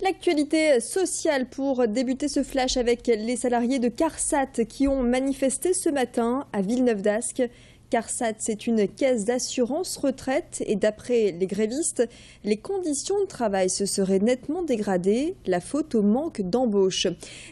L'actualité sociale pour débuter ce flash avec les salariés de CARSAT qui ont manifesté ce matin à Villeneuve-d'Ascq. CARSAT, c'est une caisse d'assurance retraite et d'après les grévistes, les conditions de travail se seraient nettement dégradées, la faute au manque d'embauche.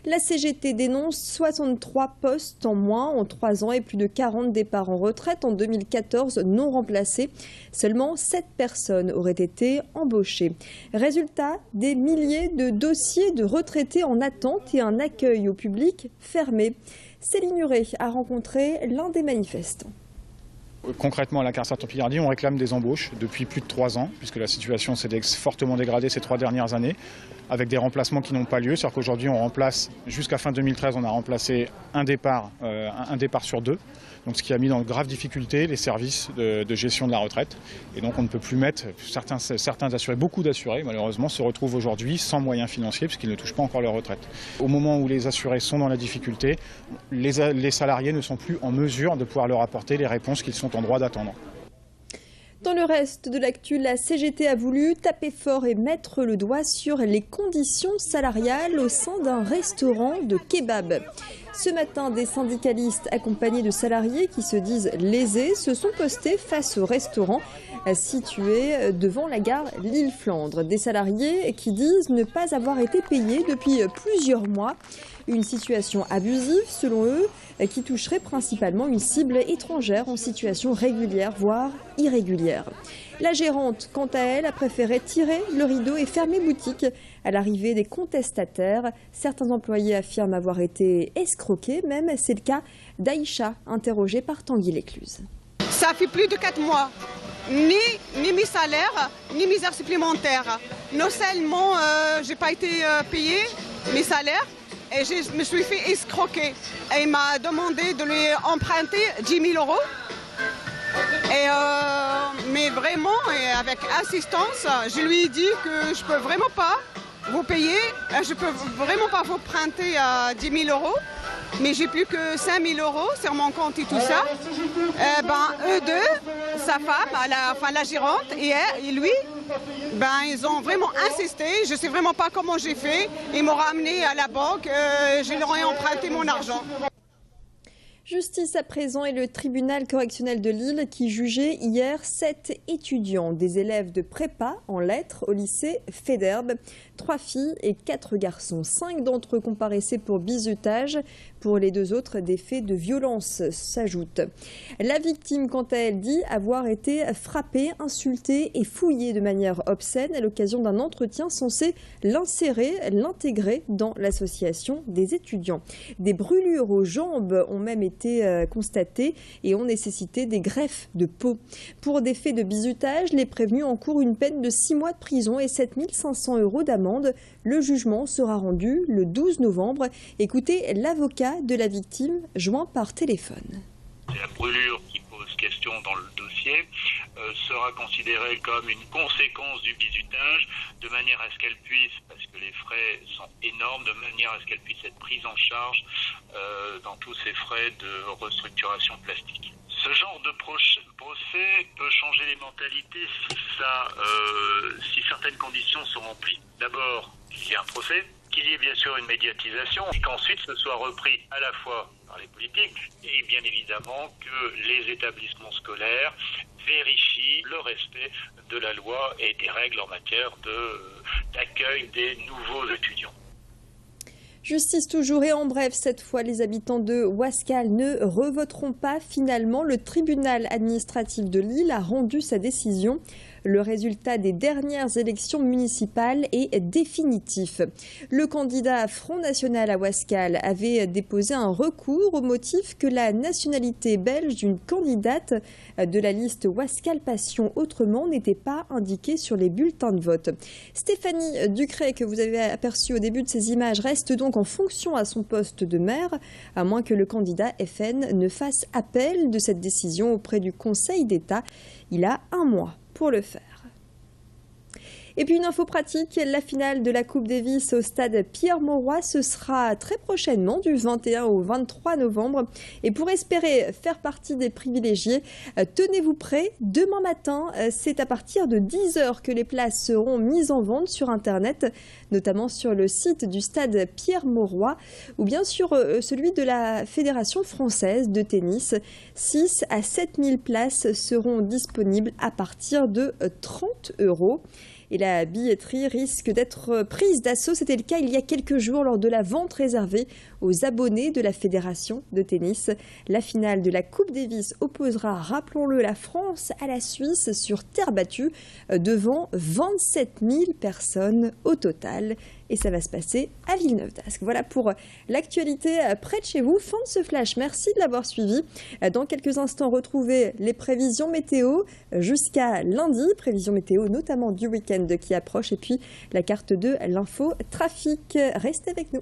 La CGT dénonce 63 postes en moins en 3 ans et plus de 40 départs en retraite en 2014 non remplacés. Seulement 7 personnes auraient été embauchées. Résultat, des milliers de dossiers de retraités en attente et un accueil au public fermé. Céline Huret a rencontré l'un des manifestants. Concrètement, à la CARSAT en Picardie, on réclame des embauches depuis plus de 3 ans, puisque la situation s'est fortement dégradée ces 3 dernières années, avec des remplacements qui n'ont pas lieu. C'est-à-dire qu'aujourd'hui, on remplace, jusqu'à fin 2013, on a remplacé un départ sur 2. Donc, ce qui a mis dans de graves difficultés les services de gestion de la retraite. Et donc, on ne peut plus mettre certains assurés, beaucoup d'assurés, malheureusement, se retrouvent aujourd'hui sans moyens financiers, puisqu'ils ne touchent pas encore leur retraite. Au moment où les assurés sont dans la difficulté, les salariés ne sont plus en mesure de pouvoir leur apporter les réponses qu'ils sont en droit d'attendre. Dans le reste de l'actu, la CGT a voulu taper fort et mettre le doigt sur les conditions salariales au sein d'un restaurant de kebab. Ce matin, des syndicalistes accompagnés de salariés qui se disent lésés se sont postés face au restaurant situé devant la gare Lille-Flandre. Des salariés qui disent ne pas avoir été payés depuis plusieurs mois. Une situation abusive, selon eux, qui toucherait principalement une cible étrangère en situation régulière, voire irrégulière. La gérante, quant à elle, a préféré tirer le rideau et fermer boutique à l'arrivée des contestataires. Certains employés affirment avoir été escroqués, même c'est le cas d'Aïcha, interrogée par Tanguy Lécluse. Ça fait plus de 4 mois. Ni mes salaires, ni mes heures supplémentaires. Non seulement je n'ai pas été payé mes salaires, et je me suis fait escroquer. Et il m'a demandé de lui emprunter 10 000 €. Mais vraiment, et avec insistance, je lui ai dit que je ne peux vraiment pas vous payer, je ne peux vraiment pas vous emprunter 10 000 €. Mais j'ai plus que 5 000 € sur mon compte et tout ça. Eux deux, sa femme, la gérante et lui, ils ont vraiment insisté. Je ne sais vraiment pas comment j'ai fait. Ils m'ont ramené à la banque. Je leur ai emprunté mon argent. Justice à présent et le tribunal correctionnel de Lille qui jugeait hier 7 étudiants, des élèves de prépa en lettres au lycée Féderbe. 3 filles et 4 garçons. 5 d'entre eux comparaissaient pour bizutage. Pour les 2 autres, des faits de violence s'ajoutent. La victime, quant à elle, dit avoir été frappée, insultée et fouillée de manière obscène à l'occasion d'un entretien censé l'intégrer dans l'association des étudiants. Des brûlures aux jambes ont même été constatées et ont nécessité des greffes de peau. Pour des faits de bizutage, les prévenus encourent une peine de 6 mois de prison et 7 500 € d'amende. Le jugement sera rendu le 12 novembre. Écoutez l'avocat de la victime, joint par téléphone. La brûlure qui pose question dans le dossier sera considérée comme une conséquence du bizutage, de manière à ce qu'elle puisse, parce que les frais sont énormes, de manière à ce qu'elle puisse être prise en charge dans tous ces frais de restructuration plastique. Ce genre de procès peut changer les mentalités si certaines conditions sont remplies. D'abord, qu'il y ait un procès, qu'il y ait bien sûr une médiatisation, et qu'ensuite ce soit repris à la fois par les politiques et bien évidemment que les établissements scolaires vérifient le respect de la loi et des règles en matière d'accueil des nouveaux étudiants. Justice toujours et en bref, cette fois les habitants de Ouascal ne revoteront pas. Finalement, le tribunal administratif de Lille a rendu sa décision. Le résultat des dernières élections municipales est définitif. Le candidat Front National à Ouascal avait déposé un recours au motif que la nationalité belge d'une candidate de la liste Ouascal Passion Autrement n'était pas indiquée sur les bulletins de vote. Stéphanie Ducret, que vous avez aperçue au début de ces images, reste donc en fonction à son poste de maire, à moins que le candidat FN ne fasse appel de cette décision auprès du Conseil d'État. Il a 1 mois pour le faire. Et puis une info pratique, la finale de la Coupe Davis au stade Pierre-Mauroy, ce sera très prochainement du 21 au 23 novembre. Et pour espérer faire partie des privilégiés, tenez-vous prêts, demain matin, c'est à partir de 10h que les places seront mises en vente sur Internet, notamment sur le site du stade Pierre-Mauroy ou bien sur celui de la Fédération française de tennis. 6 à 7 000 places seront disponibles à partir de 30 €. Et la billetterie risque d'être prise d'assaut. C'était le cas il y a quelques jours lors de la vente réservée aux abonnés de la Fédération de tennis. La finale de la Coupe Davis opposera, rappelons-le, la France à la Suisse sur terre battue devant 27 000 personnes au total. Et ça va se passer à Villeneuve-d'Ascq. Voilà pour l'actualité près de chez vous. Fin de ce flash. Merci de l'avoir suivi. Dans quelques instants, retrouvez les prévisions météo jusqu'à lundi. Prévisions météo notamment du week-end qui approche. Et puis la carte de l'info trafic. Restez avec nous.